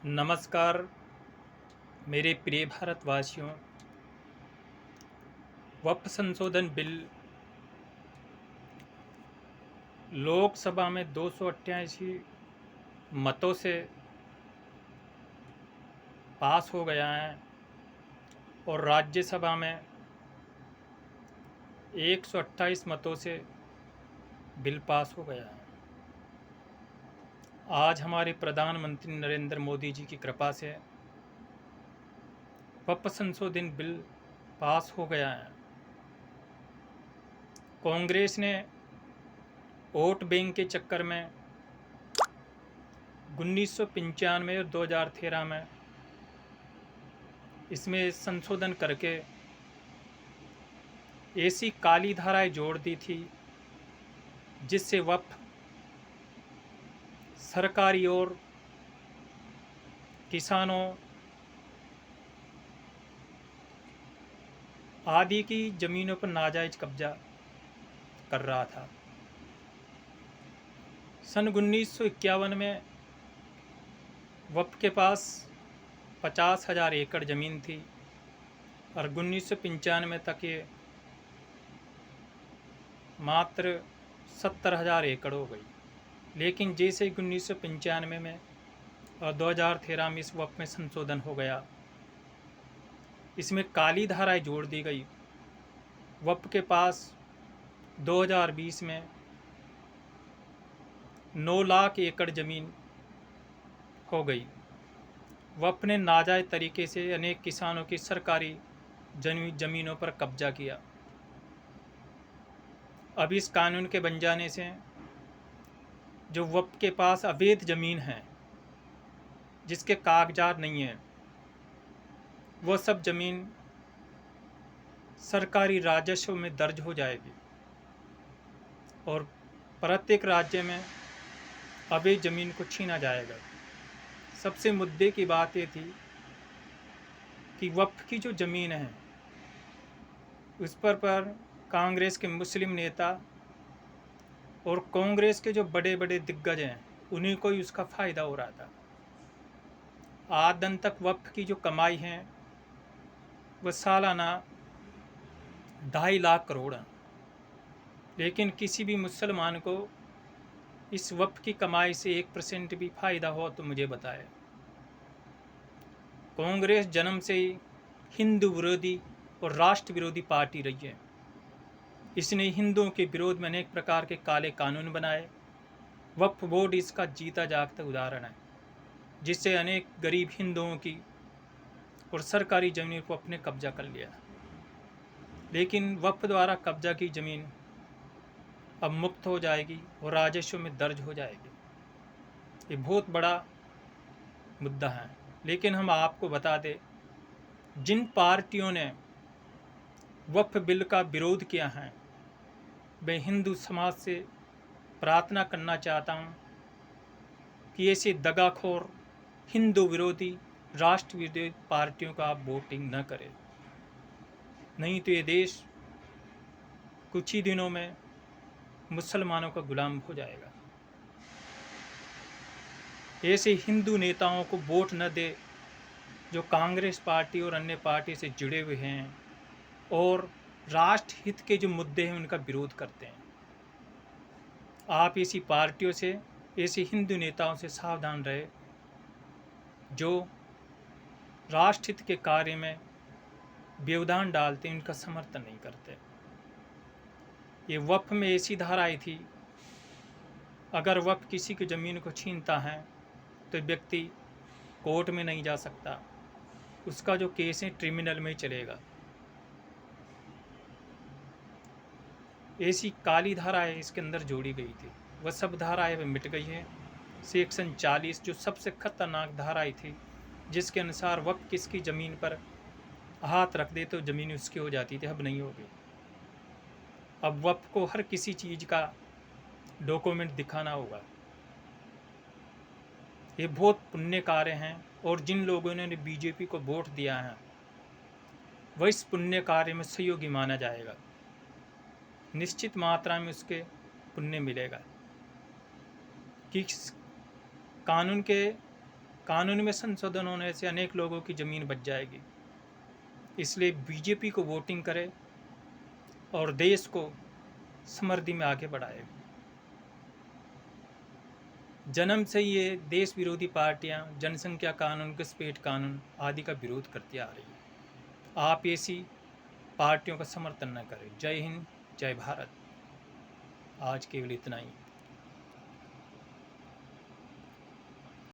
नमस्कार मेरे प्रिय भारतवासियों। वक्फ संशोधन बिल लोकसभा में 288 मतों से पास हो गया है और राज्यसभा में 128 मतों से बिल पास हो गया है। आज हमारे प्रधानमंत्री नरेंद्र मोदी जी की कृपा से वक्फ संशोधन बिल पास हो गया है। कांग्रेस ने वोट बैंक के चक्कर में 1995 और 2013 में इसमें संशोधन करके ऐसी काली धाराएं जोड़ दी थी जिससे वक्फ सरकारी और किसानों आदि की ज़मीनों पर नाजायज कब्जा कर रहा था। सन 1951 में वक्फ के पास 50,000 एकड़ ज़मीन थी और 1995 तक ये मात्र 70,000 एकड़ हो गई। लेकिन जैसे 1995 में और 2013 में इस वक्फ में संशोधन हो गया, इसमें काली धाराएं जोड़ दी गई। वक्फ के पास 2020 में 9 लाख एकड़ ज़मीन हो गई। वक्फ ने नाजायज तरीके से अनेक किसानों की सरकारी ज़मीनों पर कब्जा किया। अब इस कानून के बन जाने से जो वक्फ के पास अवैध ज़मीन है, जिसके कागजात नहीं हैं, वह सब ज़मीन सरकारी राजस्व में दर्ज हो जाएगी और प्रत्येक राज्य में अवैध ज़मीन को छीना जाएगा। सबसे मुद्दे की बात ये थी कि वक्फ की जो ज़मीन है उस पर कांग्रेस के मुस्लिम नेता और कांग्रेस के जो बड़े बड़े दिग्गज हैं उन्हीं को ही उसका फ़ायदा हो रहा था। आज दिन तक वक्फ की जो कमाई है वह सालाना 2.5 लाख करोड़ है, लेकिन किसी भी मुसलमान को इस वक्फ की कमाई से 1% भी फ़ायदा हो तो मुझे बताए। कांग्रेस जन्म से ही हिंदू विरोधी और राष्ट्र विरोधी पार्टी रही है। इसने हिंदुओं के विरोध में अनेक प्रकार के काले कानून बनाए। वक्फ बोर्ड इसका जीता जागता उदाहरण है, जिससे अनेक गरीब हिंदुओं की और सरकारी ज़मीन को अपने कब्जा कर लिया। लेकिन वक्फ द्वारा कब्जा की ज़मीन अब मुक्त हो जाएगी और राजस्व में दर्ज हो जाएगी। ये बहुत बड़ा मुद्दा है। लेकिन हम आपको बता दें, जिन पार्टियों ने वक्फ बिल का विरोध किया है, मैं हिंदू समाज से प्रार्थना करना चाहता हूँ कि ऐसे दगाखोर हिंदू विरोधी राष्ट्र विरोधी पार्टियों का आप वोटिंग न करें, नहीं तो ये देश कुछ ही दिनों में मुसलमानों का गुलाम हो जाएगा। ऐसे हिंदू नेताओं को वोट न दे जो कांग्रेस पार्टी और अन्य पार्टी से जुड़े हुए हैं और राष्ट्र हित के जो मुद्दे हैं उनका विरोध करते हैं। आप ऐसी पार्टियों से, ऐसे हिंदू नेताओं से सावधान रहे जो राष्ट्र हित के कार्य में व्यवधान डालते, उनका समर्थन नहीं करते। ये वक्फ में ऐसी धारा आई थी, अगर वक्फ किसी की ज़मीन को छीनता है तो व्यक्ति कोर्ट में नहीं जा सकता, उसका जो केस है ट्रिब्यूनल में ही चलेगा। ऐसी काली धाराएं इसके अंदर जोड़ी गई थी, वह सब धाराएं वह मिट गई हैं। सेक्शन 40 जो सबसे खतरनाक धाराएं थी, जिसके अनुसार वक्फ किसकी ज़मीन पर हाथ रख दे तो ज़मीन उसकी हो जाती थी, अब नहीं होगी। अब वक्फ को हर किसी चीज़ का डॉक्यूमेंट दिखाना होगा। ये बहुत पुण्य कार्य हैं और जिन लोगों ने बीजेपी को वोट दिया है वह इस पुण्य कार्य में सहयोगी माना जाएगा। निश्चित मात्रा में उसके पुण्य मिलेगा कि कानून के कानून में संशोधन होने से अनेक लोगों की ज़मीन बच जाएगी। इसलिए बीजेपी को वोटिंग करे और देश को समृद्धि में आगे बढ़ाए। जन्म से ये देश विरोधी पार्टियां जनसंख्या कानून, घुसपैठ कानून आदि का विरोध करती आ रही है। आप ऐसी पार्टियों का समर्थन न करें। जय हिंद, जय भारत। आज केवल इतना ही।